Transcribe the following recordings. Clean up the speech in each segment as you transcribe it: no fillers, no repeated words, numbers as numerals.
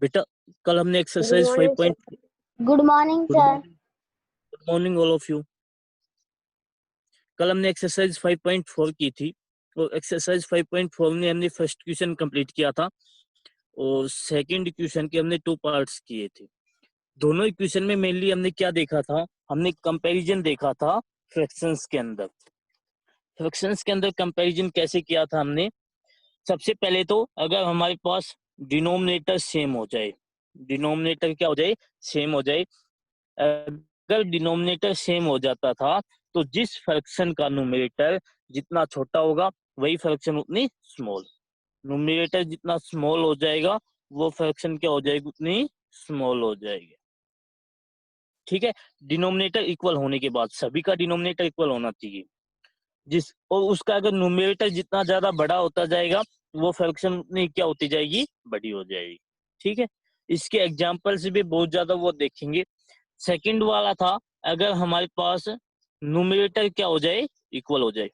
बेटा कल हमने Good exercise morning, 5. sir. Good morning, sir. Good morning all of you. कल हमने एक्सरसाइज 5.4 की थी और एक्सरसाइज 5.4 में हमने फर्स्ट क्वेश्चन कंप्लीट किया था और सेकंड क्वेश्चन के हमने 2 पार्ट्स किए थे। दोनों इक्वेशन में मेनली हमने क्या देखा था, हमने कंपैरिजन देखा था फ्रैक्शंस के अंदर। फ्रैक्शंस के अंदर कंपैरिजन कैसे किया था हमने, सबसे पहले तो अगर हमारे पास डिनोमिनेटर सेम हो जाए, डिनोमिनेटर क्या हो जाए, सेम हो जाए। अगर डिनोमिनेटर सेम हो जाता था तो जिस फ्रैक्शन का न्यूमरेटर जितना छोटा होगा वही फ्रैक्शन उतनी स्मॉल, न्यूमरेटर जितना स्मॉल हो जाएगा वो फ्रैक्शन क्या हो जाएगी, उतनी स्मॉल हो जाएगी। ठीक है, डिनोमिनेटर इक्वल होने के बाद सभी का डिनोमिनेटर इक्वल होना चाहिए। जिस और उसका अगर न्यूमरेटर जितना ज्यादा बड़ा होता जाएगा वो फ्रैक्शन उतनी क्या होती जाएगी, बड़ी हो जाएगी। ठीक है, इसके एग्जांपल से भी बहुत ज्यादा वो देखेंगे। सेकंड वाला था, अगर हमारे पास न्यूमरेटर क्या हो जाए, इक्वल हो जाए।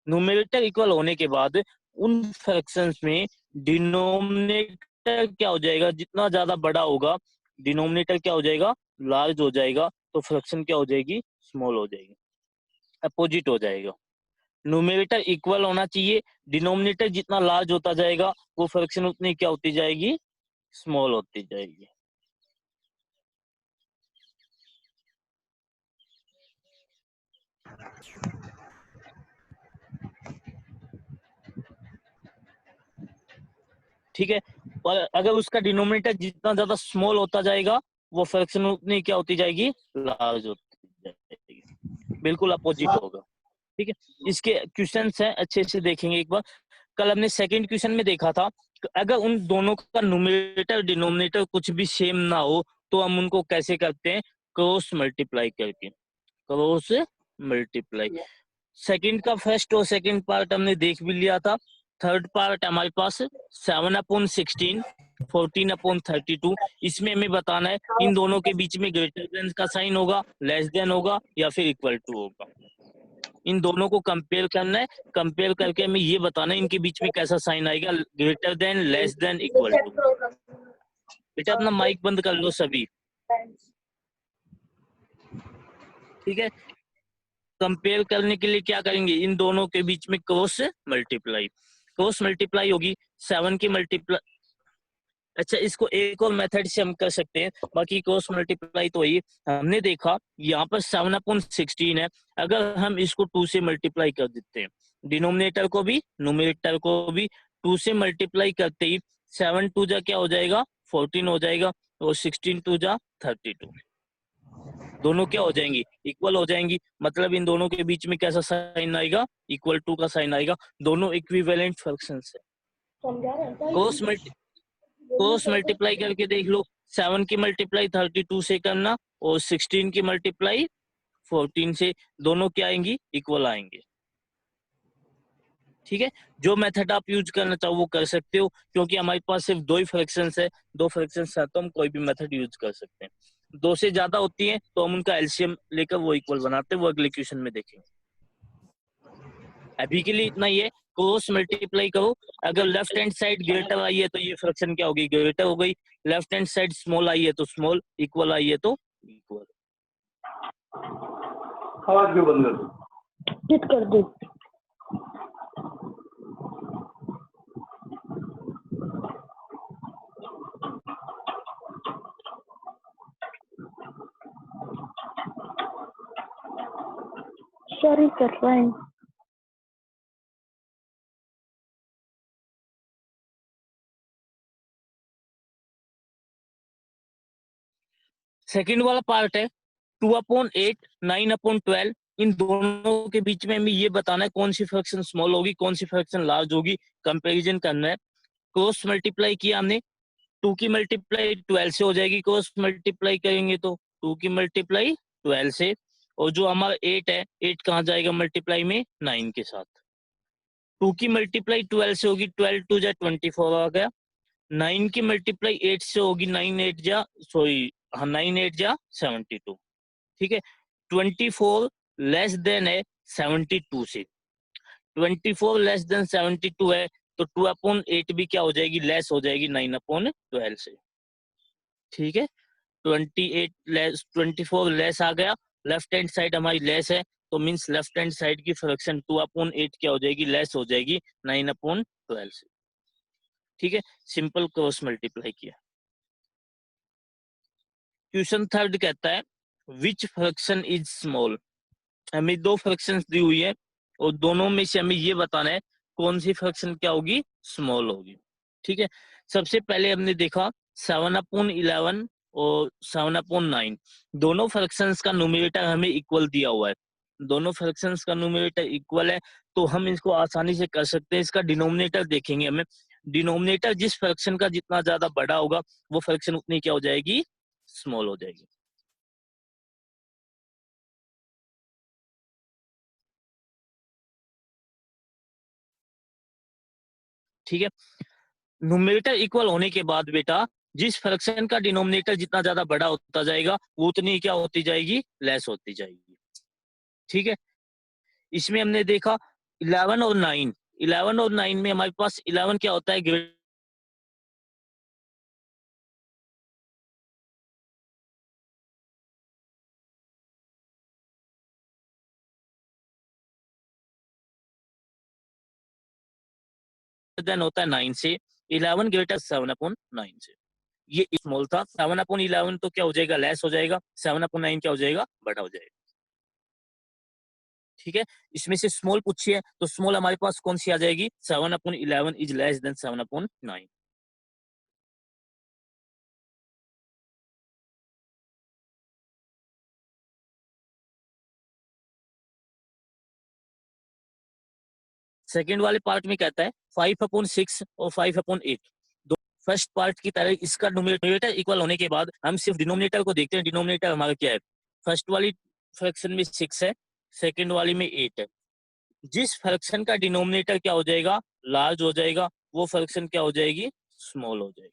न्यूमरेटर इक्वल होने के बाद उन फ्रैक्शंस में डिनोमिनेटर क्या हो जाएगा, जितना ज्यादा बड़ा होगा डिनोमिनेटर क्या हो जाएगा, लार्ज हो जाएगा, तो फ्रैक्शन क्या हो जाएगी, स्मॉल हो जाएगी, अपोजिट हो जाएगा। न्यूमरेटर इक्वल होना चाहिए, डिनोमिनेटर जितना लार्ज होता जाएगा वो फ्रैक्शन उतनी क्या होती जाएगी, स्मॉल होती जाएगी। ठीक है, और अगर उसका डिनोमिनेटर जितना ज्यादा स्मॉल होता जाएगा वो फ्रैक्शन उतनी क्या होती जाएगी, लार्ज होती जाएगी, बिल्कुल अपोजिट होगा। ठीक है, इसके क्वेश्चंस हैं, अच्छे से देखेंगे एक बार। कल हमने सेकंड क्वेश्चन में देखा था, अगर उन दोनों का न्यूमरेटर डिनोमिनेटर कुछ भी सेम ना हो तो हम उनको कैसे करते हैं, क्रॉस मल्टीप्लाई करके, क्रॉस मल्टीप्लाई। सेकंड का फर्स्ट और सेकंड पार्ट हमने देख भी लिया था। थर्ड पार्ट हमारे पास 7/16, 14/32। इसमें हमें बताना है इन दोनों के बीच में ग्रेटर देन का साइन होगा, लेस देन होगा या फिर इक्वल टू होगा। इन दोनों को कंपेयर करना है, कंपेयर करके हमें ये बताना है इनके बीच में कैसा साइन आएगा, greater than, less than, equal to. बेटा अपना माइक बंद कर लो सभी। ठीक है, कंपेयर करने के लिए क्या करेंगे, इन दोनों के बीच में क्रॉस मल्टीप्लाई, क्रॉस मल्टीप्लाई होगी 7 की मल्टीप्लाई। अच्छा, इसको एक और मेथड से हम कर सकते हैं, बाकी क्रॉस मल्टीप्लाई तो वही हमने देखा। यहाँ पर 7/16 है, अगर हम इसको 2 से मल्टीप्लाई कर देते हैं, डिनोमिनेटर को भी न्यूमरेटर को भी 2 से मल्टीप्लाई करते ही 7 2 जा क्या हो जाएगा, 14 हो जाएगा, और 16 2 जा 32, दोनों क्या हो जाएंगी, इक्वल हो जाएंगी। मतलब इन दोनों के बीच में कैसा साइन आएगा, इक्वल टू का साइन आएगा, दोनों इक्विवेलेंट फ्रैक्शंस है। क्रॉस मल्टीप्लाई करके देख लो, 7 की मल्टीप्लाई 32 से करना और 16 की मल्टीप्लाई 14 से, दोनों क्या आएंगी, इक्वल आएंगे। ठीक है, जो मेथड आप यूज करना चाहो वो कर सकते हो, क्योंकि हमारे पास सिर्फ 2 ही फ्रैक्शंस है, 2 फ्रैक्शंस है तो हम कोई भी मेथड यूज कर सकते हैं। 2 से ज्यादा होती है तो हम उनका एलसीएम लेकर वो इक्वल बनाते हैं, वो अगले क्वेश्चन में देखेंगे। अभी के लिए इतना ही है, क्रॉस मल्टीप्लाई करो, अगर लेफ्ट हैंड साइड ग्रेटर आई है तो ये फ्रैक्शन क्या होगी, ग्रेटर हो गई। Left hand side small I है तो स्मॉल, इक्वल आई है तो इक्वल। आवाज क्यों बंद कर दो? सॉरी कर रहा है। सेकंड वाला पार्ट है 2/8, 9/12। इन दोनों के बीच में हमें ये बताना है कौन सी फ्रैक्शन स्मॉल होगी, कौन सी फ्रैक्शन लार्ज होगी, कंपैरिजन करना है। क्रॉस मल्टीप्लाई किया हमने, 2 की मल्टीप्लाई 12 से हो जाएगी, क्रॉस मल्टीप्लाई करेंगे तो 2 की मल्टीप्लाई 12 से, और जो हमारा 8 है, 8 कहाँ जाएगा मल्टीप्लाई में, 9 के साथ। 2 की मल्टीप्लाई 12 से होगी, 12 2 जा 24 आ गया। 9 की मल्टीप्लाई 8 से होगी, 9 8 जा, सॉरी हाँ 9 8 जा 72। ठीक है, 24 लेस देन है 72 से, 24 लेस देन 72 है तो 2/8 भी क्या हो जाएगी, लेस हो जाएगी 9/12 से। ठीक है, 28 लेस 24 लेस आ गया, लेफ्ट हैंड साइड हमारी लेस है, तो मीन्स लेफ्ट हैंड साइड की फ्रैक्शन 2/8 क्या हो जाएगी, लेस हो जाएगी 9/12 से। ठीक है, सिंपल क्रॉस मल्टीप्लाई किया। क्वेश्चन थर्ड कहता है विच फ्रैक्शन इज स्मॉल। हमें दो फ्रैक्शंस दी हुई है और दोनों में से हमें ये बताना है कौन सी फ्रैक्शन क्या होगी, स्मॉल होगी। ठीक है, सबसे पहले हमने देखा 7/11 और 7/9, दोनों फ्रैक्शंस का न्यूमरेटर हमें इक्वल दिया हुआ है, दोनों फ्रैक्शंस का न्यूमरेटर इक्वल है, तो हम इसको आसानी से कर सकते हैं। इसका डिनोमिनेटर देखेंगे हमें, डिनोमिनेटर जिस फ्रैक्शन का जितना ज्यादा बड़ा होगा वो फ्रैक्शन उतनी क्या हो जाएगी, स्मॉल हो जाएगी। ठीक है, न्यूमरेटर इक्वल होने के बाद बेटा जिस फ्रैक्शन का डिनोमिनेटर जितना ज्यादा बड़ा होता जाएगा वो उतनी क्या होती जाएगी, लेस होती जाएगी। ठीक है, इसमें हमने देखा 11 और 9, 11 और 9 में हमारे पास 11 क्या होता है, ग्रेटर देन होता है 9 से, 11 ग्रेटर 7/9 से। ये स्मॉल था, 7/11 तो क्या हो जाएगा, लेस हो जाएगा, 7/9 क्या हो जाएगा, बड़ा हो जाएगा। ठीक है, इसमें से स्मॉल पूछी है तो स्मॉल हमारे पास कौन सी आ जाएगी, 7/11 इज लेस देन 7/9। सेकेंड वाले पार्ट में कहता है 5/6 और 5/8, दो फर्स्ट पार्ट की तरह इसका न्यूमरेटर इक्वल होने के बाद हम सिर्फ डिनोमिनेटर को देखते हैं, डिनोमिनेटर हमारा क्या है, फर्स्ट वाली फ्रैक्शन में 6 है, सेकेंड वाली में 8 है। जिस फ्रैक्शन का डिनोमिनेटर क्या हो जाएगा, लार्ज हो जाएगा, वो फ्रैक्शन क्या हो जाएगी, स्मॉल हो जाएगी।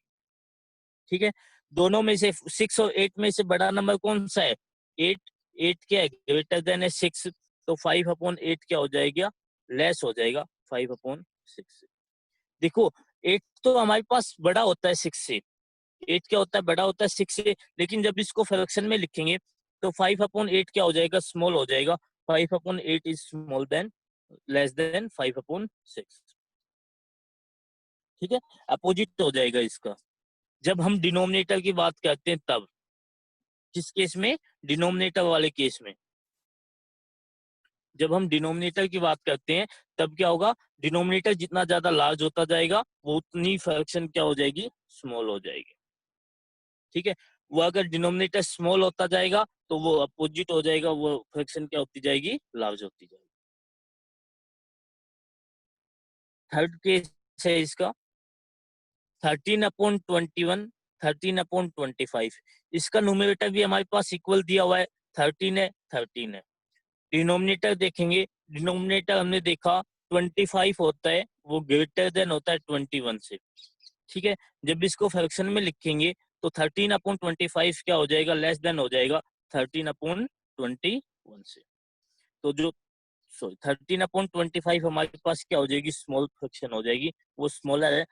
ठीक है, दोनों में से 6 और 8 में से बड़ा नंबर कौन सा है, 8, 8 क्या है, ग्रेटर देन है 6, तो 5/8 क्या हो जाएगा, लेस हो जाएगा 5/6। देखो 8 तो हमारे पास बड़ा होता है 6 से, 8 क्या होता है, बड़ा होता है 6 से, लेकिन जब इसको फ्रैक्शन में लिखेंगे तो 5/8 क्या हो जाएगा, स्मॉल हो जाएगा, 5/8 is small then less then 5/6। ठीक है, अपोजिट हो जाएगा इसका। जब हम डिनोमिनेटर की बात करते हैं तब, किस केस में, डिनोमिनेटर वाले केस में, जब हम डिनोमिनेटर की बात करते हैं तब क्या होगा, डिनोमिनेटर जितना ज्यादा लार्ज होता जाएगा वो उतनी फ्रैक्शन क्या हो जाएगी, स्मॉल हो जाएगी। ठीक है, वो अगर डिनोमिनेटर स्मॉल होता जाएगा तो वो अपोजिट हो जाएगा, वो फ्रैक्शन क्या होती जाएगी, लार्ज होती जाएगी। थर्ड केस है इसका 13/21, 13/25, इसका न्यूमरेटर भी हमारे पास इक्वल दिया हुआ है, 13 है, 13 है। डिनोमिनेटर देखेंगे, डिनोमिनेटर हमने देखा 25 होता है, वो ग्रेटर देन होता है 21 से। ठीक है, जब इसको फ्रैक्शन में लिखेंगे तो 13/25 क्या हो जाएगा, लेस देन हो जाएगा 13/21 से। तो जो 13/25 हमारे पास क्या हो जाएगी, स्मॉल फ्रैक्शन हो जाएगी, वो स्मॉलर है,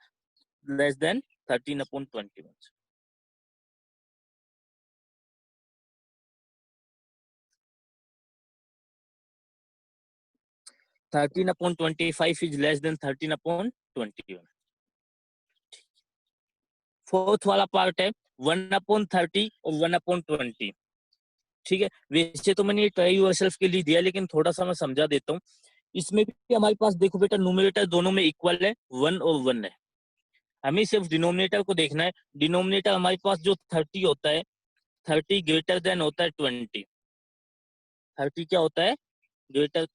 less than 13/21। 13/25 is less than 13/21। Fourth वाला पार्ट है 1/30 और 1/20। ठीक है, वैसे तो मैंने ये ट्राई योरसेल्फ के लिए दिया, लेकिन थोड़ा सा मैं समझा देता हूँ। इसमें भी हमारे पास देखो बेटा, न्यूमरेटर दोनों में इक्वल है, 1 और 1 है, हमें सिर्फ डिनोमिनेटर को देखना है। डिनोमिनेटर हमारे पास जो 30 होता है, 30 ग्रेटर देन होता है 20, 30 क्या होता है, ग्रेटर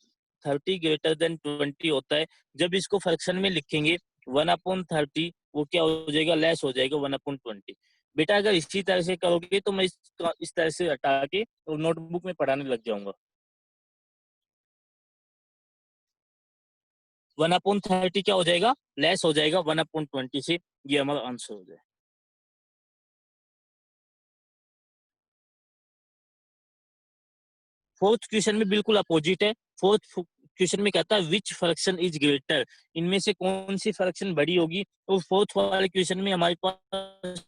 30 ग्रेटर देन 20 होता है। जब इसको फ्रैक्शन में लिखेंगे 1/30 वो क्या हो जाएगा, लेस हो जाएगा 1/20। बेटा अगर इसी तरह से करोगे तो मैं इसका इस तरह से हटा के और नोटबुक में पढ़ाने लग जाऊंगा। 1/30 क्या हो जाएगा, लेस हो जाएगा 1/20 से, ये हमारा आंसर हो जाए। फोर्थ क्वेश्चन में बिल्कुल अपोजिट है। फोर्थ क्वेश्चन में कहता है विच फ्रैक्शन इज ग्रेटर, इनमें से कौन सी फ्रैक्शन बड़ी होगी। तो फोर्थ वाले क्वेश्चन में हमारे पास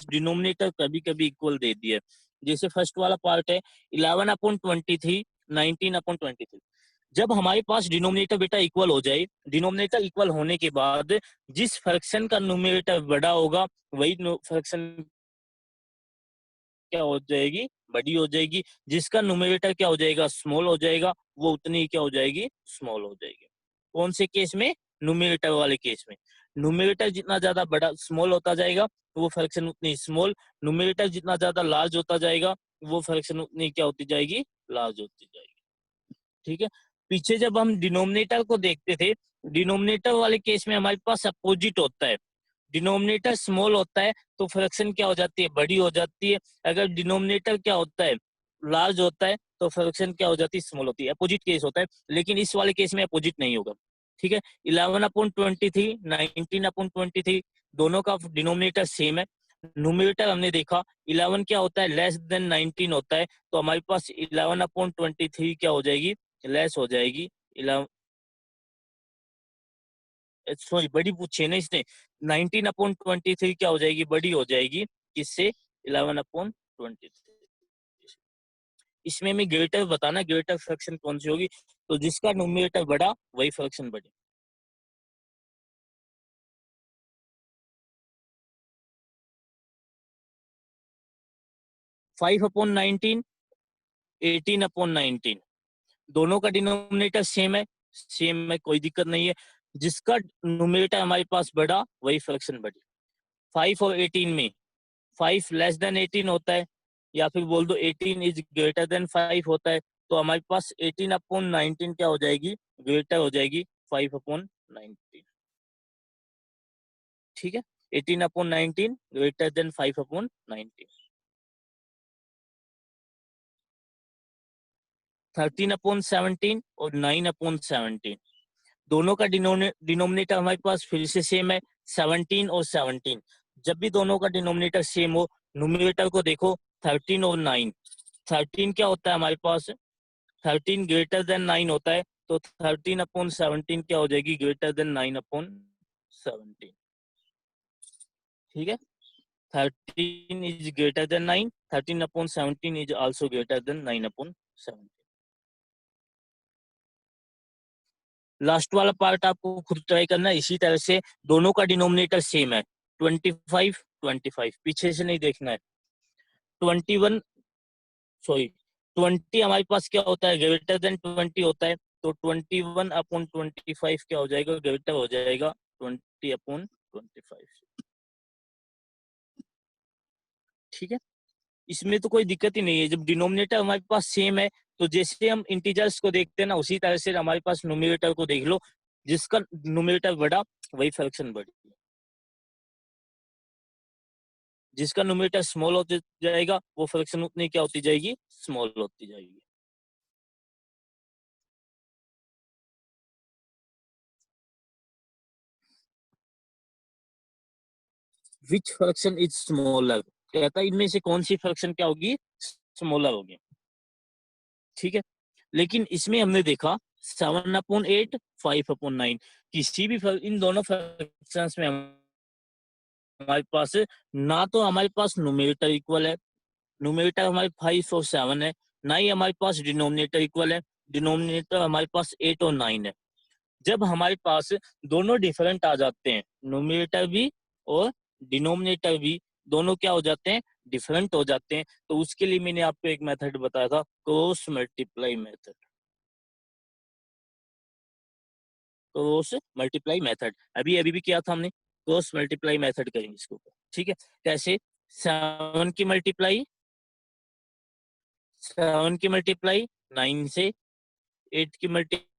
डिनोमिनेटर कभी कभी इक्वल दे दिया है। जैसे फर्स्ट वाला पार्ट है 11/23, 19/23। जब हमारे पास डिनोमिनेटर बेटा इक्वल हो जाए, डिनोमिनेटर इक्वल होने के बाद जिस फ्रैक्शन का न्यूमरेटर बड़ा होगा वही फ्रैक्शन क्या हो जाएगी, बड़ी हो जाएगी। जिसका न्यूमरेटर क्या हो जाएगा, स्मॉल हो जाएगा, वो उतनी क्या हो जाएगी, स्मॉल हो जाएगी। कौन से केस में, न्यूमरेटर वाले केस में। न्यूमरेटर जितना ज्यादा बड़ा स्मॉल होता जाएगा वो फ्रैक्शन उतनी स्मॉल, न्यूमरेटर जितना ज्यादा लार्ज होता जाएगा वो फ्रैक्शन उतनी क्या होती जाएगी, लार्ज होती जाएगी। ठीक है। पीछे जब हम डिनोमिनेटर को देखते थे, डिनोमिनेटर वाले केस में हमारे पास अपोजिट होता है। डिनोमिनेटर स्मॉल होता है तो फ्रैक्शन क्या हो जाती है, बड़ी हो जाती है। अगर डिनोमिनेटर क्या होता है, लार्ज होता है तो फ्रैक्शन क्या हो जाती है, स्मॉल होती है। अपोजिट केस होता है, लेकिन इस वाले केस में अपोजिट नहीं होगा। ठीक है। 11/23, 19/23 दोनों का डिनोमिनेटर सेम है। न्यूमरेटर हमने देखा 11 क्या होता है, लेस देन 19 होता है, तो हमारे पास 11/23 क्या हो जाएगी, लेस हो जाएगी। 11 सॉरी बड़ी पूछी है ना इसने, 19/23 क्या हो जाएगी, बड़ी हो जाएगी। किससे, 11/23। इसमें हमें ग्रेटर बताना, ग्रेटर फ्रैक्शन कौन सी होगी, तो जिसका न्यूमरेटर बड़ा वही फ्रैक्शन बड़ी। फाइव अपॉन 19, 18/19, दोनों का डिनोमिनेटर सेम है, सेम है, कोई दिक्कत नहीं है। जिसका न्यूमरेटर हमारे पास बड़ा वही फ्रैक्शन बड़ी। 5 और 18 में 5 लेस देन 18 होता है, या फिर बोल दो 18 इज ग्रेटर देन 5 होता है, तो हमारे पास 18/19 क्या हो जाएगी, ग्रेटर हो जाएगी 5/19। ठीक है। 18/19 ग्रेटर देन 5/19। 13/17 और 9/17 दोनों का डिनोमिनेटर हमारे पास फिर से सेम है, 17 और 17। जब भी दोनों का डिनोमिनेटर सेम हो, न्यूमरेटर को देखो 13 और 9। 13 क्या होता है हमारे पास, 13 ग्रेटर देन 9 होता है, तो 13/17 क्या हो जाएगी, ग्रेटर देन 9/17। ठीक है। 13 is greater than 9, 13/17 is also greater than 9/17। Last वाला पार्ट आपको खुद ट्राई करना है। इसी तरह से दोनों का डिनोमिनेटर सेम है, 25, 25, पीछे से नहीं देखना है। 21 सॉरी 20 हमारे पास क्या होता है, ग्रेटर देन 20 होता है, तो 21/25 क्या हो जाएगा, ग्रेटर हो जाएगा 20/25। ठीक है। इसमें तो कोई दिक्कत ही नहीं है, जब डिनोमिनेटर हमारे पास सेम है तो जैसे हम इंटीजर्स को देखते हैं ना, उसी तरह से हमारे पास न्यूमरेटर को देख लो। जिसका न्यूमरेटर बड़ा वही फ्रैक्शन बड़ी, जिसका न्यूमरेटर स्मॉल होते जाएगा वो फ्रैक्शन उतनी क्या होती जाएगी, स्मॉल होती जाएगी। विच फ्रैक्शन इज स्मॉलर, कहता है इनमें से कौन सी फ्रैक्शन क्या होगी, स्मॉलर होगी। ठीक है। लेकिन इसमें हमने देखा 7/8, 5/9, किसी भी इन दोनों फ्रैक्शंस में हमारे पास ना तो हमारे पास न्यूमरेटर इक्वल है, न्यूमरेटर हमारे 5 और 7 है, ना ही हमारे पास डिनोमिनेटर इक्वल है, डिनोमिनेटर हमारे पास 8 और 9 है। जब हमारे पास दोनों डिफरेंट आ जाते हैं, न्यूमरेटर भी और डिनोमिनेटर भी दोनों क्या हो जाते हैं, डिफरेंट हो जाते हैं, तो उसके लिए मैंने आपको एक मेथड बताया था, cross multiply method. Cross multiply method अभी अभी भी किया था हमने, क्रॉस मल्टीप्लाई मेथड करेंगे इसके ऊपर। ठीक है। कैसे, 7 की मल्टीप्लाई 9 से, 8 की मल्टीप्लाई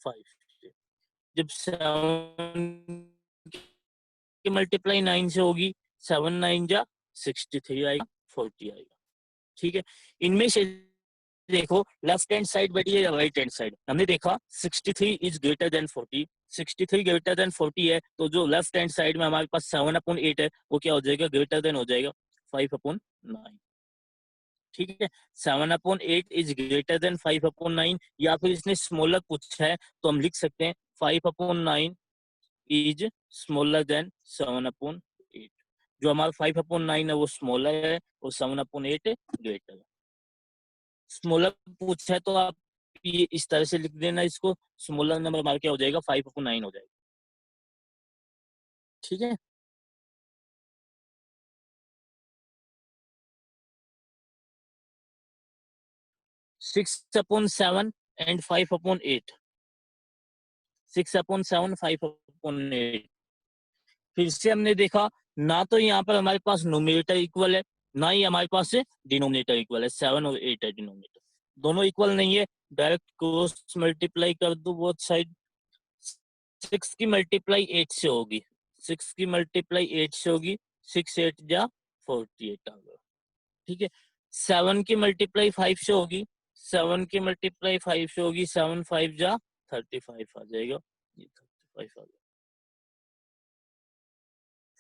5 से। जब 7 की मल्टीप्लाई 9 से होगी, 7 9 जा 63 आएगा, 40 आएगा। ठीक है। इनमें से देखो लेफ्ट हैंड साइड बढ़ी है या राइट हैंड साइड, हमने देखा 63 is greater than 40, 63 greater than 40 है, तो जो लेफ्ट हैंड साइड में हमारे पास 7/8 है वो क्या हो जाएगा, ग्रेटर देन हो जाएगा 5/9। ठीक है। 7/8 इज ग्रेटर देन 5/9, या फिर इसने स्मॉलर पूछा है तो हम लिख सकते हैं 5/9 इज स्मॉलर देन 7/8। जो हमारा 5/9 है वो स्मॉलर है और 7/8 ग्रेटर है। स्मॉलर पूछा है तो आप ये इस तरह से लिख देना, इसको स्मॉलर नंबर हमारा क्या हो जाएगा 5/9 हो जाएगा। ठीक है, सिक्स अपॉन 7 एंड 5/8, 6/7 5/8। फिर से हमने देखा ना तो यहाँ पर हमारे पास नोमिनेटर इक्वल है, ना ही हमारे पास डिनोमिनेटर इक्वल है। 7 और 8 है डिनोमिनेटर, दोनों इक्वल नहीं है। डायरेक्ट क्रॉस मल्टीप्लाई कर दो बोथ साइड। 6 की मल्टीप्लाई 8 से होगी, 6 की मल्टीप्लाई 8 से होगी, 6 8 जा 48 आ गया। ठीक है, 7 की मल्टीप्लाई 5 से होगी, 7 की मल्टीप्लाई 5 से होगी, 7 5 जा 35 आ जाएगा, ये 35 आ गया।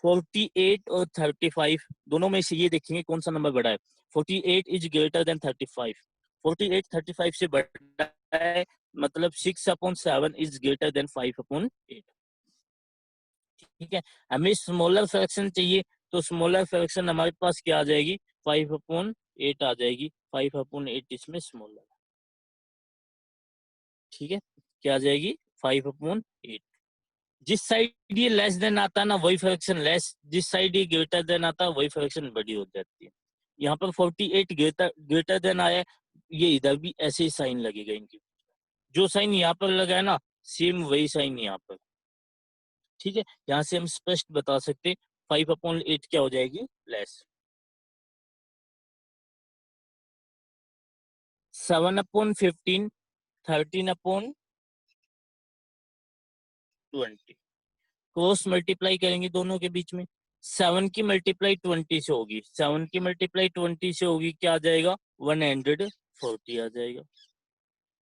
48 और 35 दोनों में से ये देखेंगे कौन सा नंबर बड़ा है। 48 इज ग्रेटर देन 35, 48 35 से बड़ा है, मतलब 6/7 इज ग्रेटर देन 5/8। ठीक है, हमें स्मॉलर फ्रैक्शन चाहिए, तो स्मॉलर फ्रैक्शन हमारे पास क्या आ जाएगी 5/8 आ जाएगी। 5/8 इसमें स्मॉलर। ठीक है, क्या आ जाएगी 5/8। जिस साइड ये लेस देन आता है ना वही फ्रैक्शन लेस, जिस साइड ये ग्रेटर देन आता है वही फ्रैक्शन बड़ी हो जाती है। यहाँ पर 48 ग्रेटर देन आया, ये इधर भी ऐसे ही साइन लगेगा इनकी। जो साइन यहाँ पर लगा है ना सेम वही साइन यहाँ पर। ठीक है, यहाँ से हम स्पष्ट बता सकते 5/8 क्या हो जाएगी लेस। 7/15 13/20 क्रॉस मल्टीप्लाई करेंगे दोनों के बीच में। 7 की मल्टीप्लाई 20 से होगी, 7 की मल्टीप्लाई 20 से होगी, क्या आ जाएगा 140 आ जाएगा।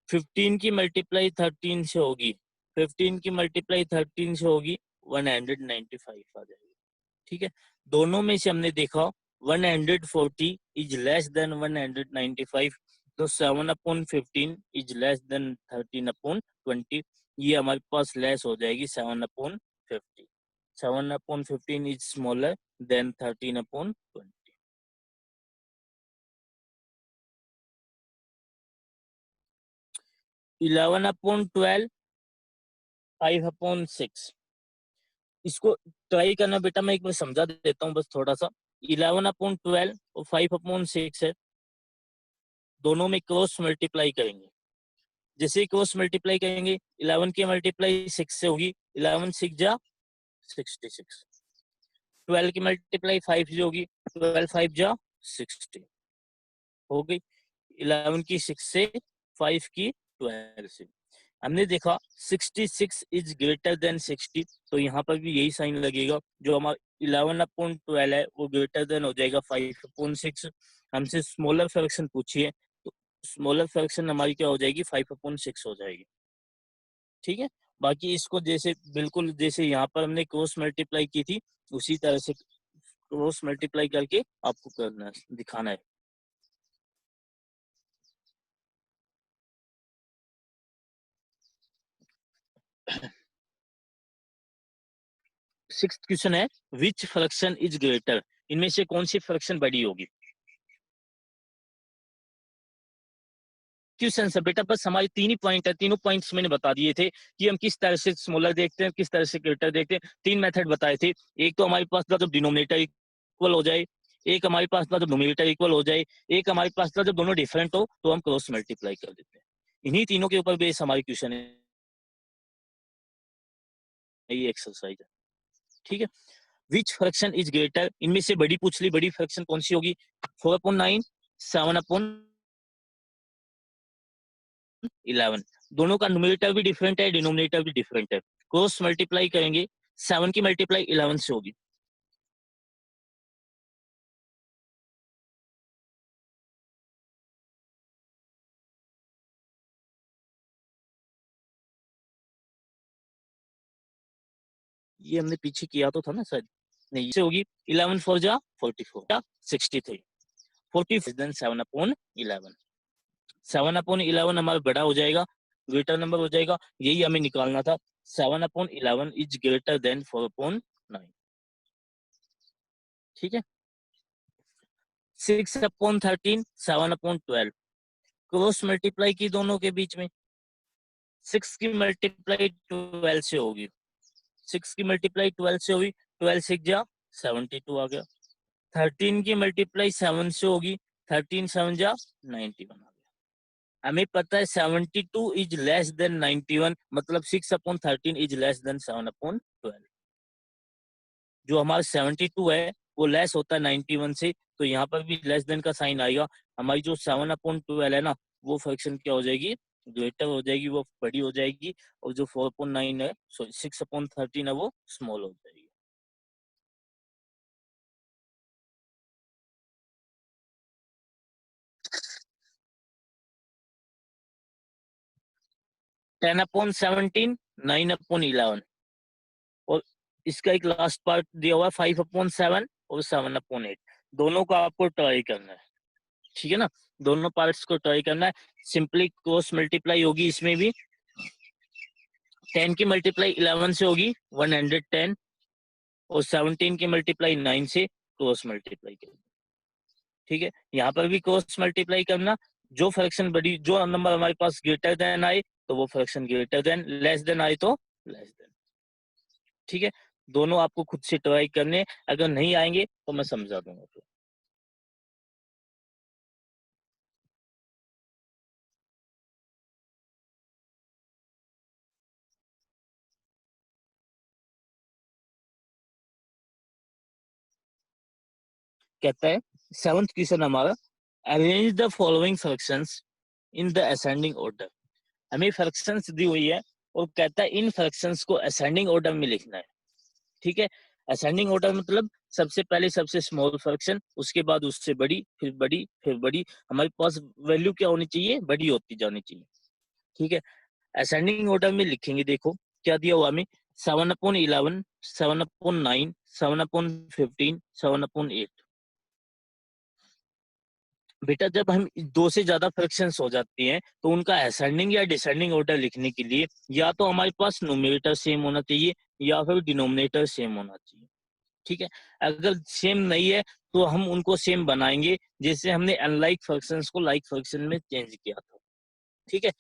15 की मल्टीप्लाई 13 से होगी, 15 की मल्टीप्लाई 13 से होगी, 195 आ जाएगा। ठीक है, दोनों में से हमने देखा 140 इज लेस देन 195, तो 7/15 इज लेस देन 13/20, ये हमारे पास लेस हो जाएगी 7/50। 7/15 इज स्मॉलर देन 13/20। 11/12 5/6। इसको ट्राई करना बेटा, मैं एक बार समझा देता हूँ बस थोड़ा सा। 11/12 और 5/6 है, दोनों में क्रॉस मल्टीप्लाई करेंगे। जैसे ही क्रॉस मल्टीप्लाई करेंगे 11 की मल्टीप्लाई 6 से होगी, 11 6 जा 66। 12 की मल्टीप्लाई 5 से होगी, 12 5 जा 60 हो गई। 11 की 6 से, 5 की 12 से। हमने देखा 66 इज ग्रेटर देन 60, तो यहाँ पर भी यही साइन लगेगा। जो हमारा 11/12 है वो ग्रेटर देन हो जाएगा 5/6। हमसे स्मॉलर फ्रैक्शन पूछिए, तो स्मॉलर फ्रैक्शन हमारी क्या हो जाएगी 5/6 हो जाएगी। ठीक है, बाकी इसको जैसे बिल्कुल जैसे यहाँ पर हमने क्रॉस मल्टीप्लाई की थी उसी तरह से क्रॉस मल्टीप्लाई करके आपको करना है, दिखाना है। सिक्स्थ क्वेश्चन है विच फ्रैक्शन इज ग्रेटर, इनमें से कौन सी फ्रैक्शन बड़ी होगी। क्वेश्चन है बेटा, बस हमारे 3 ही पॉइंट है, तीनों पॉइंट्स मैंने बता दिए थे कि हम किस तरह से स्मॉलर देखते हैं, किस तरह से ग्रेटर देखते हैं। 3 मेथड बताए थे। एक तो हमारे पास था जब डिनोमिनेटर इक्वल हो जाए, एक हमारे पास था जब नोमिनेटर इक्वल हो जाए, एक हमारे पास था जब दोनों डिफरेंट हो तो हम क्रॉस मल्टीप्लाई कर देते हैं। इन्हीं तीनों के ऊपर बेस हमारी क्वेश्चन है, ये एक्सरसाइज है। ठीक है, विच फ्रैक्शन इज ग्रेटर, इनमें से बड़ी पूछ ली, बड़ी फ्रैक्शन कौन सी होगी 4/9 7/11। दोनों का न्यूमरेटर भी डिफरेंट है, डिनोमिनेटर भी डिफरेंट है। क्रॉस मल्टीप्लाई करेंगे, 7 की मल्टीप्लाई 11 से होगी, ये हमने पीछे किया तो था ना शायद, नहीं से होगी 11 4 जा 44 63, 40 देन 7/11। 7/11 हमारा बड़ा हो जाएगा, ग्रेटर नंबर हो जाएगा, यही हमें निकालना था। 7/11 इज ग्रेटर देन 4/9। ठीक है। 6/13 7/12 क्रॉस मल्टीप्लाई की दोनों के बीच में। 6 की मल्टीप्लाई 12 से होगी, 6 की मल्टीप्लाई 12 से होगी, 12 6 जा 72 आ गया। 13 की मल्टीप्लाई 7 से होगी, 13 7 जा 91 आ गया। हमें पता है 72 इज लेस देन 91, मतलब 6/13 इज लेस देन 7/12। जो हमारा 72 है वो लेस होता है 91 से, तो यहाँ पर भी लेस देन का साइन आएगा। हमारी जो 7/12 है ना, वो फ्रैक्शन क्या हो जाएगी, ग्रेटर हो जाएगी, वो बड़ी हो जाएगी। और जो 4/9 है, सॉरी 6/13 है, वो स्मॉल हो जाएगी। टेन अपॉन 17 9/11 और इसका एक लास्ट पार्ट दिया हुआ है 5/7 और 7/8। दोनों को आपको ट्राई करना है, ठीक है ना, दोनों पार्ट्स को ट्राई करना है। सिंपली क्रॉस मल्टीप्लाई होगी इसमें भी। 10 की मल्टीप्लाई 11 से होगी 110 और 17 की मल्टीप्लाई 9 से क्रॉस मल्टीप्लाई करना। ठीक है, यहाँ पर भी क्रॉस मल्टीप्लाई करना। जो फ्रैक्शन बड़ी, जो नंबर हमारे पास ग्रेटर देन आए तो वो fraction greater than, less then आए तो लेस देन। ठीक है, दोनों आपको खुद से ट्राई करने, अगर नहीं आएंगे तो मैं समझा दूंगा। तो कहता है 7th क्वेश्चन हमारा, arrange the following fractions in the ascending order. हमें फ्रैक्शंस दी हुई है और कहता है इन फ्रैक्शंस को असेंडिंग ऑर्डर में लिखना है। ठीक है, असेंडिंग ऑर्डर मतलब सबसे पहले सबसे स्मॉल फ्रैक्शन, उसके बाद उससे बड़ी, फिर बड़ी, फिर बड़ी। हमारे पास वैल्यू क्या होनी चाहिए, बड़ी होती जानी चाहिए। ठीक है, असेंडिंग ऑर्डर में लिखेंगे। देखो क्या दिया हुआ हमें, 7/11 7/9 7/15 7/8। बेटा जब हम दो से ज्यादा फ्रैक्शंस हो जाती हैं तो उनका असेंडिंग या डिसेंडिंग ऑर्डर लिखने के लिए या तो हमारे पास न्यूमरेटर सेम होना चाहिए या फिर डिनोमिनेटर सेम होना चाहिए। ठीक है, अगर सेम नहीं है तो हम उनको सेम बनाएंगे, जैसे हमने अनलाइक फ्रैक्शंस को लाइक फ्रैक्शन में चेंज किया था। ठीक है,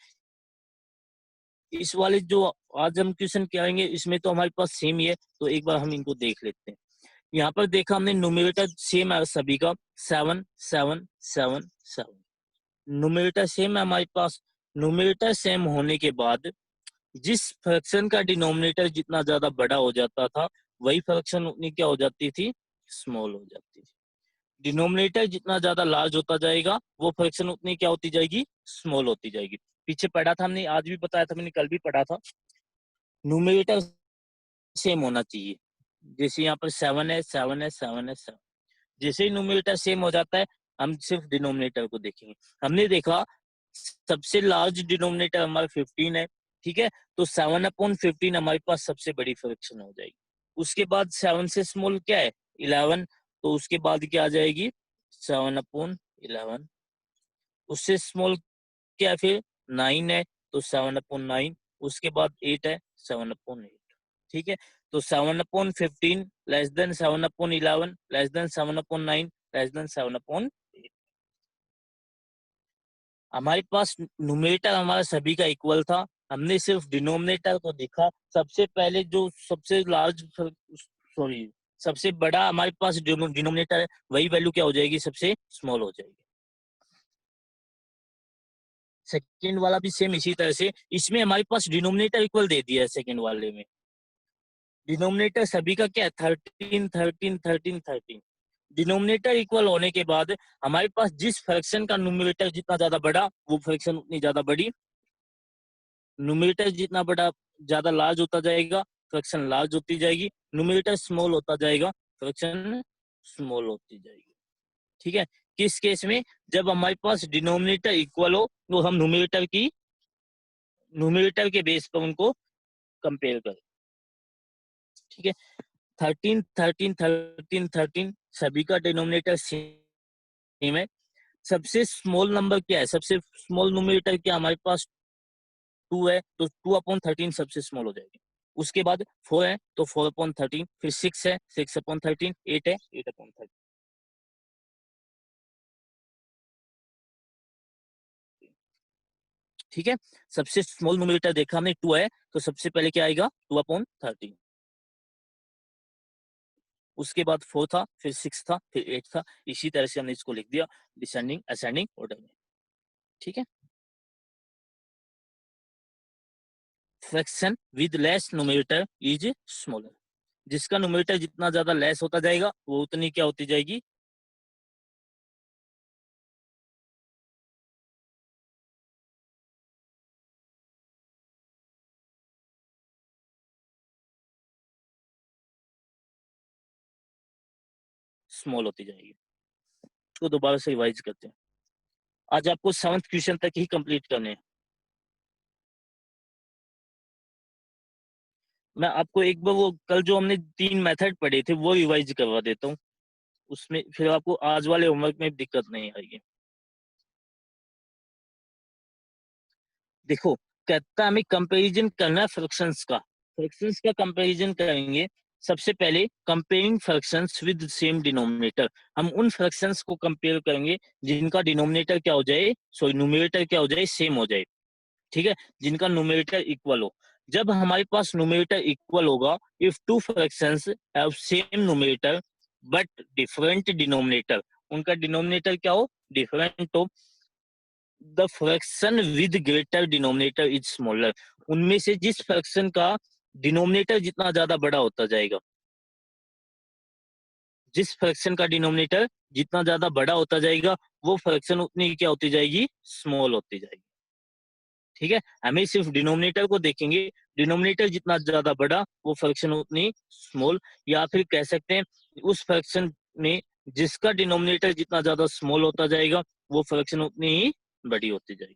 इस वाले जो आज हम क्वेश्चन करेंगे इसमें तो हमारे पास सेम ही है, तो एक बार हम इनको देख लेते हैं। यहाँ पर देखा हमने न्यूमरेटर सेम है सभी का, 7 7 7 7। न्यूमरेटर सेम है हमारे पास। न्यूमरेटर सेम होने के बाद जिस फ्रैक्शन का डिनोमिनेटर जितना ज्यादा बड़ा हो जाता था, वही फ्रैक्शन उतनी क्या हो जाती थी, स्मॉल हो जाती थी। डिनोमिनेटर जितना ज्यादा लार्ज होता जाएगा वो फ्रैक्शन उतनी क्या होती जाएगी, स्मॉल होती जाएगी। पीछे पढ़ा था हमने, आज भी बताया था मैंने, कल भी पढ़ा था। न्यूमरेटर सेम होना चाहिए, जैसे यहाँ पर 7 है 7 है 7 है 7। जैसे ही न्यूमरेटर सेम हो जाता है हम सिर्फ डिनोमिनेटर को देखेंगे। हमने देखा सबसे लार्ज डिनोमिनेटर हमारा 15 है। ठीक है, तो 7/15 हमारे पास सबसे बड़ी फ्रैक्शन हो जाएगी। उसके बाद 7 से स्मॉल क्या है, 11, तो उसके बाद क्या आ जाएगी, 7/11। उससे स्मॉल क्या है फिर, 9 है, तो 7/9। उसके बाद 8 है, 7/8। ठीक है, तो 7/15 less than 7/11 less than 7/9 less than 7/8। हमारे पास न्यूमरेटर हमारा सभी का इक्वल था, हमने सिर्फ डिनोमिनेटर को देखा। सबसे पहले जो सबसे लार्ज, सॉरी सबसे बड़ा हमारे पास डिनोमिनेटर है, वही वैल्यू क्या हो जाएगी, सबसे स्मॉल हो जाएगी। सेकेंड वाला भी सेम इसी तरह से, इसमें हमारे पास डिनोमिनेटर इक्वल दे दिया है। सेकेंड वाले में डिनोमिनेटर सभी का क्या है, 13 13 13 13। डिनोमिनेटर इक्वल होने के बाद हमारे पास जिस फ्रैक्शन का न्यूमरेटर जितना ज्यादा बड़ा वो फ्रैक्शन उतनी ज्यादा बड़ी। न्यूमरेटर जितना बड़ा ज्यादा लार्ज होता जाएगा, फ्रैक्शन लार्ज होती जाएगी। न्यूमरेटर स्मॉल होता जाएगा, फ्रैक्शन स्मॉल होती जाएगी। ठीक है, किस केस में, जब हमारे पास डिनोमिनेटर इक्वल हो तो हम न्यूमरेटर के बेस पर उनको कंपेयर करें। ठीक है, 13 13 13 13 सभी का डिनोमिनेटर सेम है। सबसे स्मॉल नंबर क्या है, सबसे स्मॉल न्यूमरेटर क्या हमारे पास 2 है, तो 2/13 सबसे स्मॉल हो जाएगी। उसके बाद 4 है तो 4/13, फिर 6 है 6/13, 8 है 8/13। ठीक है, सबसे स्मॉल न्यूमरेटर देखा हमने 2 है, तो सबसे पहले क्या आएगा 2/13। उसके बाद 4 था, फिर 6 था, फिर 8 था। इसी तरह से हमने इसको लिख दिया डिसेंडिंग असेंडिंग ऑर्डर में। ठीक है, fraction with less numerator is smaller. जिसका न्यूमरेटर जितना ज्यादा लेस होता जाएगा वो उतनी क्या होती जाएगी, स्मॉल होती जाएगी। इसको दोबारा से रिवाइज करते हैं। आज आपको 7th क्वेश्चन तक ही कंप्लीट करने हैं। मैं आपको एक बार वो कल जो हमने 3 मेथड पढ़े थे वो रिवाइज करवा देता हूँ, उसमें फिर आपको आज वाले होमवर्क में दिक्कत नहीं आएगी। देखो, कहता हमें कंपैरिजन करना है फ्रैक्शंस का। फ्रैक्शंस का कंपैरिजन करेंगे। सबसे पहले comparing fractions with same denominator. हम उन फ्रैक्शंस को कंपेयर करेंगे जिनका डिनोमिनेटर क्या हो जाए, सॉरी न्यूमरेटर क्या हो जाए, सेम हो जाए। ठीक है, जिनका न्यूमरेटर इक्वल हो। जब हमारे पास न्यूमरेटर इक्वल होगा, if two fractions have same numerator but different denominator, उनका डिनोमिनेटर क्या हो, डिफरेंट हो, the fraction with greater denominator is smaller. उनमें से जिस फ्रैक्शन का डिनोमिनेटर जितना ज्यादा बड़ा होता जाएगा, जिस फ्रैक्शन का डिनोमिनेटर जितना ज्यादा बड़ा होता जाएगा, वो फ्रैक्शन उतनी क्या होती जाएगी, स्मॉल होती जाएगी। ठीक है, हमें सिर्फ डिनोमिनेटर को देखेंगे, डिनोमिनेटर जितना ज्यादा बड़ा वो फ्रैक्शन उतनी स्मॉल, या फिर कह सकते हैं उस फ्रैक्शन में जिसका डिनोमिनेटर जितना ज्यादा स्मॉल होता जाएगा वो फ्रैक्शन उतनी ही बड़ी होती जाएगी।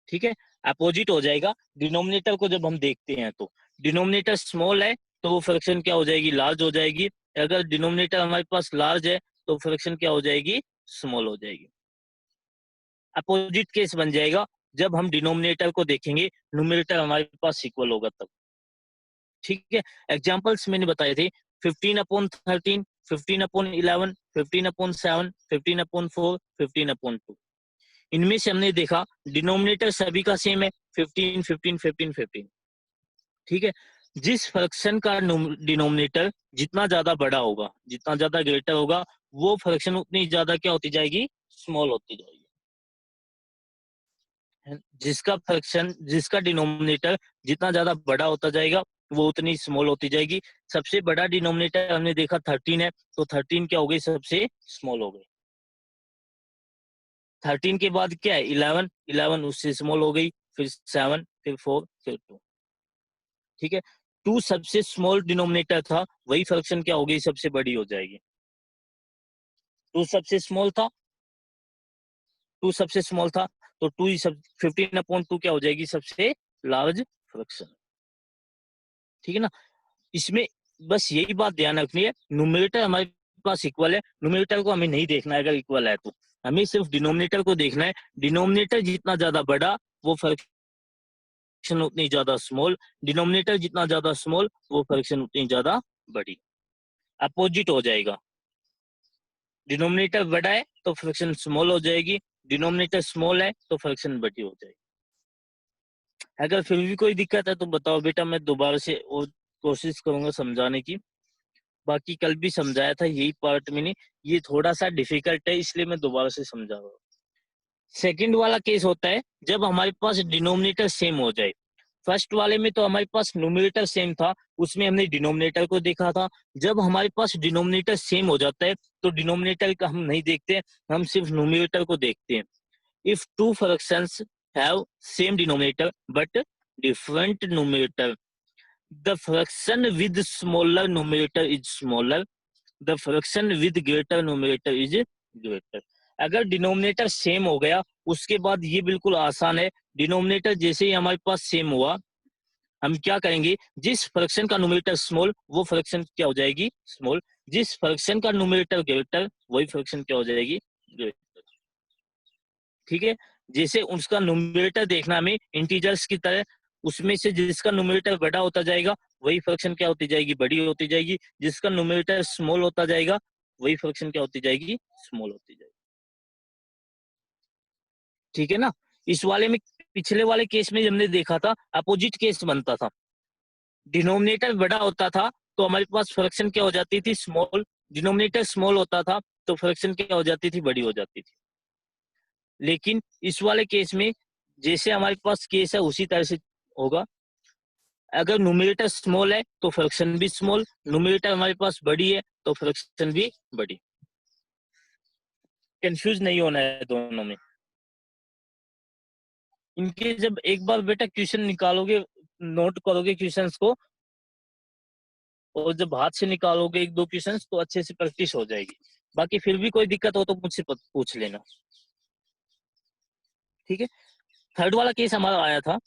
ठीक है, अपोजिट हो जाएगा। डिनोमिनेटर को जब हम देखते हैं तो डिनोमिनेटर स्मॉल है तो वो फ्रैक्शन क्या हो जाएगी, लार्ज हो जाएगी। अगर डिनोमिनेटर हमारे पास लार्ज है तो फ्रैक्शन क्या हो जाएगी, स्मॉल हो जाएगी। अपोजिट केस बन जाएगा जब हम डिनोमिनेटर को देखेंगे, न्यूमरेटर हमारे पास इक्वल होगा तब। ठीक है, एग्जांपल्स मैंने बताए थे 15/13, 15/11, 15/7, 15/4, 15/2। इनमें से हमने देखा डिनोमिनेटर सभी का सेम है 15 15 15 15। ठीक है, जिस फ्रैक्शन का डिनोमिनेटर जितना ज्यादा बड़ा होगा, जितना ज्यादा ग्रेटर होगा, वो फ्रैक्शन उतनी ज्यादा क्या होती जाएगी, स्मॉल होती जाएगी। जिसका फ्रैक्शन, जिसका डिनोमिनेटर जितना ज्यादा बड़ा होता जाएगा वो उतनी स्मॉल होती जाएगी। सबसे बड़ा डिनोमिनेटर हमने देखा 13 है, तो 13 क्या हो गई, सबसे स्मॉल हो गई। 13 के बाद क्या है 11, 11 उससे स्मॉल हो गई, फिर 7, फिर 4, फिर 2। ठीक है, 2 सबसे स्मॉल डिनोमिनेटर था, वही फ्रैक्शन क्या हो गई, सबसे बड़ी हो जाएगी। 2 सबसे स्मॉल था, 2 सबसे स्मॉल था, तो 2 ही सब 15/2 क्या हो जाएगी, सबसे लार्ज फ्रैक्शन। ठीक है ना, इसमें बस यही बात ध्यान रखनी है, न्यूमरेटर हमारे पास इक्वल है, न्यूमरेटर को हमें नहीं देखना है अगर इक्वल है तो, हमें सिर्फ डिनोमिनेटर को देखना है। डिनोमिनेटर जितना ज्यादा बड़ा वो फ्रैक्शन उतनी ज्यादा स्मॉल, डिनोमिनेटर जितना ज्यादा स्मॉल वो फ्रैक्शन उतनी ज्यादा बड़ी। अपोजिट हो जाएगा, डिनोमिनेटर बड़ा है तो फ्रैक्शन स्मॉल हो जाएगी, डिनोमिनेटर स्मॉल है तो फ्रैक्शन बड़ी हो जाएगी। अगर फिर भी कोई दिक्कत है तो बताओ बेटा, मैं दोबारा से और कोशिश करूंगा समझाने की। बाकी कल भी समझाया था यही पार्ट मैंने, ये थोड़ा सा डिफिकल्ट है इसलिए मैं दोबारा से समझा रहा हूँ। सेकंड वाला केस होता है जब हमारे पास डिनोमिनेटर सेम हो जाए। फर्स्ट वाले में तो हमारे पास न्यूमरेटर सेम था, उसमें हमने डिनोमिनेटर को देखा था। जब हमारे पास डिनोमिनेटर सेम हो जाता है तो डिनोमिनेटर का हम नहीं देखते, हम सिर्फ न्यूमरेटर को देखते हैं। If two fractions have same denominator but different numerator, the fraction with smaller numerator is smaller, the fraction with greater numerator is greater। अगर डिनोमिनेटर सेम हो गया उसके बाद ये बिल्कुल आसान है, डिनोमिनेटर जैसे ही हमारे पास सेम हुआ हम क्या करेंगे, जिस फ्रैक्शन का न्यूमरेटर स्मॉल वो फ्रैक्शन क्या हो जाएगी, स्मॉल। जिस फ्रैक्शन का न्यूमरेटर ग्रेटर वही फ्रैक्शन क्या हो जाएगी, ग्रेटर। ठीक है, जैसे उसका न्यूमरेटर देखना हमें इंटीजर्स की तरह, उसमें से जिसका न्यूमरेटर बड़ा होता जाएगा वही फ्रैक्शन क्या होती जाएगी, बड़ी होती जाएगी। जिसका न्यूमरेटर स्मॉल होता जाएगा वही फ्रैक्शन क्या होती जाएगी, स्मॉल होती जाएगी। ठीक है ना। इस वाले में, पिछले वाले केस में हमने देखा था अपोजिट केस बनता था, डिनोमिनेटर बड़ा होता था तो हमारे पास फ्रैक्शन क्या हो जाती थी, स्मॉल। डिनोमिनेटर स्मॉल होता था तो फ्रैक्शन क्या हो जाती थी, बड़ी हो जाती थी। लेकिन इस वाले केस में जैसे हमारे पास केस है उसी तरह से होगा। अगर न्यूमरेटर स्मॉल है तो फ्रैक्शन भी स्मॉल, न्यूमरेटर हमारे पास बड़ी है तो फ्रैक्शन भी बड़ी। कंफ्यूज नहीं होना है दोनों में। इनके जब एक बार बेटा क्वेश्चन निकालोगे, नोट करोगे क्वेश्चंस को, और जब हाथ से निकालोगे एक दो क्वेश्चंस तो अच्छे से प्रैक्टिस हो जाएगी। बाकी फिर भी कोई दिक्कत हो तो मुझसे पूछ लेना। ठीक है। थर्ड वाला केस हमारा आया था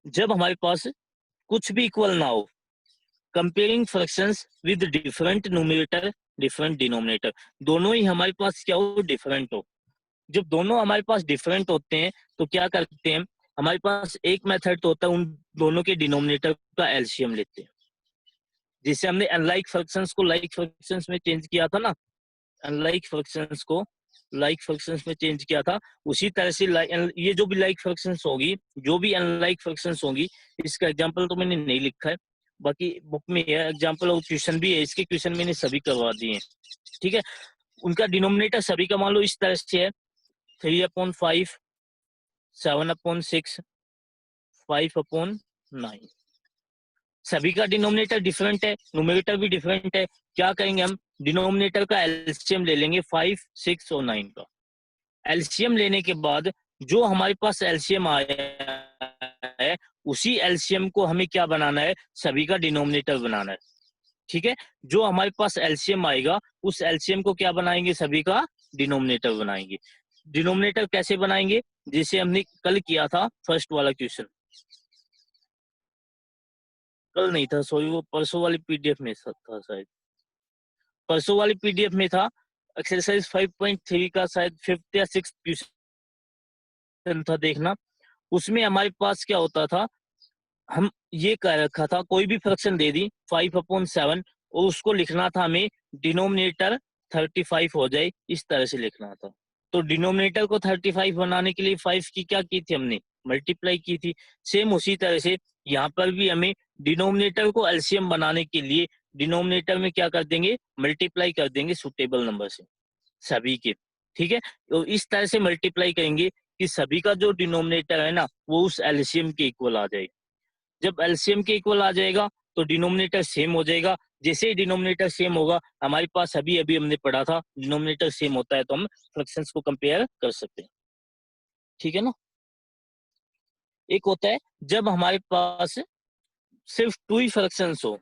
जब हमारे पास कुछ भी इक्वल ना हो, comparing fractions with different numerator different denominator, दोनों ही हमारे पास क्या हो, डिफरेंट हो। जब दोनों हमारे पास डिफरेंट होते हैं तो क्या करते हैं, हमारे पास एक मेथड तो होता है, उन दोनों के डिनोमिनेटर का एलसीएम लेते हैं। जिससे हमने अनलाइक फ्रैक्शंस को लाइक फ्रैक्शंस में चेंज किया था ना, अनलाइक फ्रैक्शंस को लाइक फ्रैक्शंस में चेंज किया था, उसी तरह से ये जो भी लाइक फ्रैक्शंस होगी, जो भी अनलाइक फ्रैक्शंस होंगी, इसका एग्जांपल तो मैंने नहीं लिखा है, बाकी बुक में है एग्जांपल, और क्वेश्चन भी है, इसके क्वेश्चन मैंने सभी करवा दिए हैं। ठीक है। उनका डिनोमिनेटर सभी का मान लो इस तरह से है, 3/5, 7/6, 5/9। सभी का डिनोमिनेटर डिफरेंट है, न्यूमरेटर भी डिफरेंट है। क्या करेंगे हम, डिनोमिनेटर का एलसीएम ले लेंगे 5, 6 और 9 का। एलसीएम लेने के बाद जो हमारे पास एलसीएम आया है उसी एलसीएम को हमें क्या बनाना है, सभी का डिनोमिनेटर बनाना है। ठीक है। जो हमारे पास एलसीएम आएगा उस एलसीएम को क्या बनाएंगे, सभी का डिनोमिनेटर बनाएंगे। डिनोमिनेटर कैसे बनाएंगे, जैसे हमने कल किया था फर्स्ट वाला क्वेश्चन, कल नहीं था सॉरी, वो परसों वाली पीडीएफ में था शायद, परसों वाली पीडीएफ में था, एक्सरसाइज 5.3 का शायद 5th या 6th क्वेश्चन था, देखना। उसमें हमारे पास क्या होता था, हम ये कह रखा था कोई भी फ्रैक्शन दे दी 5/7 और उसको लिखना था हमें डिनोमिनेटर 35 हो जाए, इस तरह से लिखना था। तो डिनोमिनेटर को 35 बनाने के लिए 5 की क्या की थी हमने, मल्टीप्लाई की थी। सेम उसी तरह से यहाँ पर भी हमें डिनोमिनेटर को एलसीएम बनाने के लिए डिनोमिनेटर में क्या कर देंगे, मल्टीप्लाई कर देंगे सुटेबल नंबर से सभी के। ठीक है। तो इस तरह से मल्टीप्लाई करेंगे कि सभी का जो डिनोमिनेटर है ना वो उस एलसीएम के इक्वल आ जाएगा। जब एलसीएम के इक्वल आ जाएगा तो डिनोमिनेटर सेम हो जाएगा। जैसे ही डिनोमिनेटर सेम होगा, हमारे पास अभी अभी हमने पढ़ा था डिनोमिनेटर सेम होता है तो हम फ्रैक्शंस को कंपेयर कर सकते हैं। ठीक है ना। एक होता है जब हमारे पास सिर्फ 2 ही फ्रैक्शंस हो,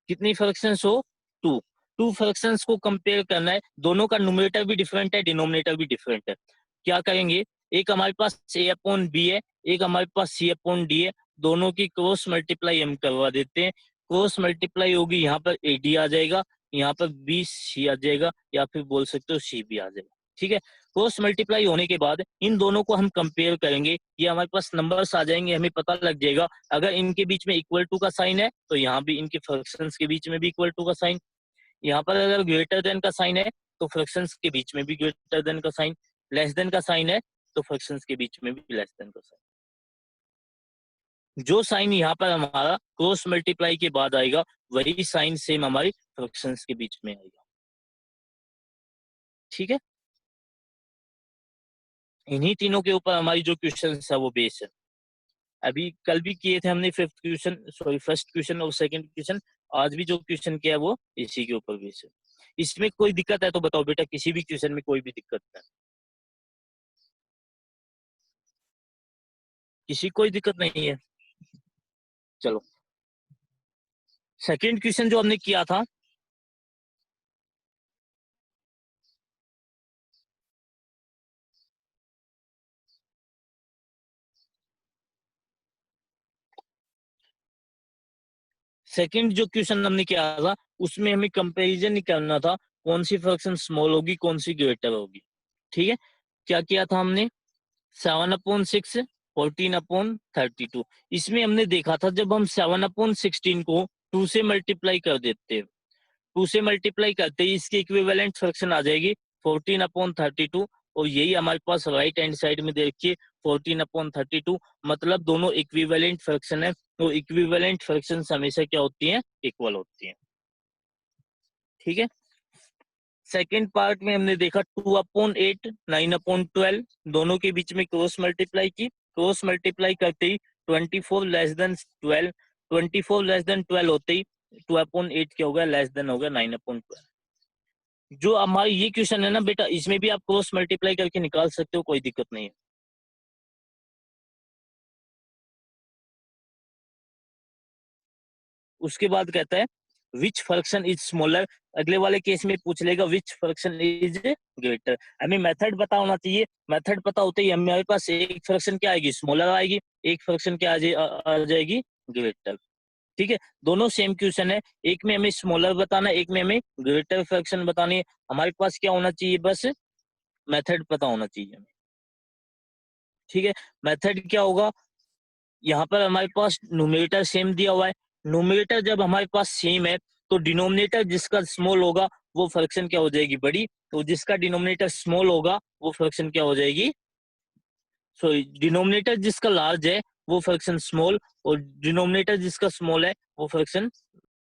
कितनी फ्रैक्शंस हो, 2 फ्रैक्शंस को कंपेयर करना है, दोनों का न्यूमरेटर भी डिफरेंट है, डिनोमिनेटर भी डिफरेंट है। क्या करेंगे, एक हमारे पास a/b है, एक हमारे पास c/d है, दोनों की क्रॉस मल्टीप्लाई हम करवा देते हैं। क्रॉस मल्टीप्लाई होगी, यहाँ पर ad आ जाएगा, यहाँ पर bc आ जाएगा, या फिर बोल सकते हो cb आ जाएगा। ठीक है। क्रॉस मल्टीप्लाई होने के बाद इन दोनों को हम कंपेयर करेंगे, ये हमारे पास नंबर्स आ जाएंगे, हमें पता लग जाएगा अगर इनके बीच में इक्वल टू का साइन है तो यहाँ भी इनके फ्रैक्शंस के बीच में भी इक्वल टू का साइन, यहाँ पर अगर ग्रेटर देन का साइन है तो फ्रैक्शंस के बीच में भी ग्रेटर देन का साइन, लेस देन का साइन है तो फ्रैक्शंस के बीच में भी लेस देन का साइन। जो साइन यहाँ पर हमारा क्रॉस मल्टीप्लाई के बाद आएगा वही साइन सेम हमारी फ्रैक्शंस के बीच में आएगा। ठीक है। इन्हीं तीनों के ऊपर हमारी जो क्वेश्चन है वो बेस है। अभी कल भी किए थे हमने fifth question, sorry first question और सेकंड क्वेश्चन, आज भी जो क्वेश्चन किया है वो इसी के ऊपर बेस है। इसमें कोई दिक्कत है तो बताओ बेटा, किसी भी क्वेश्चन में कोई भी दिक्कत है, किसी कोई दिक्कत नहीं है। चलो सेकंड क्वेश्चन जो हमने किया था, सेकंड जो क्वेश्चन हमने किया था उसमें हमें कंपैरिजन नहीं करना था, कौन सी फ्रैक्शन स्मॉल होगी, कौन सी ग्रेटर होगी। ठीक है, क्या किया था हमने, 7/6 14/32। इसमें हमने देखा था जब हम 7/16 को 2 से मल्टीप्लाई कर देते हैं, 2 से मल्टीप्लाई करते ही इसकी इक्विवेलेंट फ्रैक्शन आ जाएगी 14/32, और यही हमारे पास राइट हैंड साइड में देखिए 14/32, मतलब दोनों इक्विवेलेंट फ्रैक्शन है। तो इक्विवेलेंट फ्रैक्शंस हमेशा क्या होती हैं, इक्वल होती हैं। ठीक है, सेकेंड पार्ट में हमने देखा 2/8 9/12, दोनों के बीच में क्रॉस मल्टीप्लाई की, क्रॉस मल्टीप्लाई करते ही 24 लेस देन 12, 24 लेस देन 12 होते ही 2/8 क्या होगा, लेस देन होगा 9/12। जो हमारा ये क्वेश्चन है ना बेटा, इसमें भी आप क्रॉस मल्टीप्लाई करके निकाल सकते हो, कोई दिक्कत नहीं है। उसके बाद कहता है विच फ्रैक्शन इज स्मॉलर, अगले वाले केस में पूछ लेगा विच फ्रैक्शन इज ग्रेटर। हमें मेथड पता होना चाहिए, मेथड पता होते ही हमारे पास एक फ्रैक्शन क्या आएगी, स्मॉलर आएगी, एक फ्रैक्शन क्या आ जाएगी, ग्रेटर। ठीक है, दोनों सेम क्वेश्चन है, एक में हमें स्मॉलर बताना है, एक में हमें ग्रेटर फ्रैक्शन बतानी है। हमारे पास क्या होना चाहिए, बस मेथड पता होना चाहिए हमें। ठीक है, मेथड क्या होगा, यहाँ पर हमारे पास न्यूमरेटर सेम दिया हुआ है, न्यूमरेटर जब हमारे पास सेम है तो डिनोमिनेटर जिसका स्मॉल होगा वो फ्रैक्शन क्या हो जाएगी, बड़ी, तो जिसका डिनोमिनेटर स्मॉल होगा वो फ्रैक्शन क्या हो जाएगी, सॉरी डिनोमिनेटर जिसका लार्ज है वो फ्रैक्शन स्मॉल, और डिनोमिनेटर जिसका स्मॉल है वो फ्रैक्शन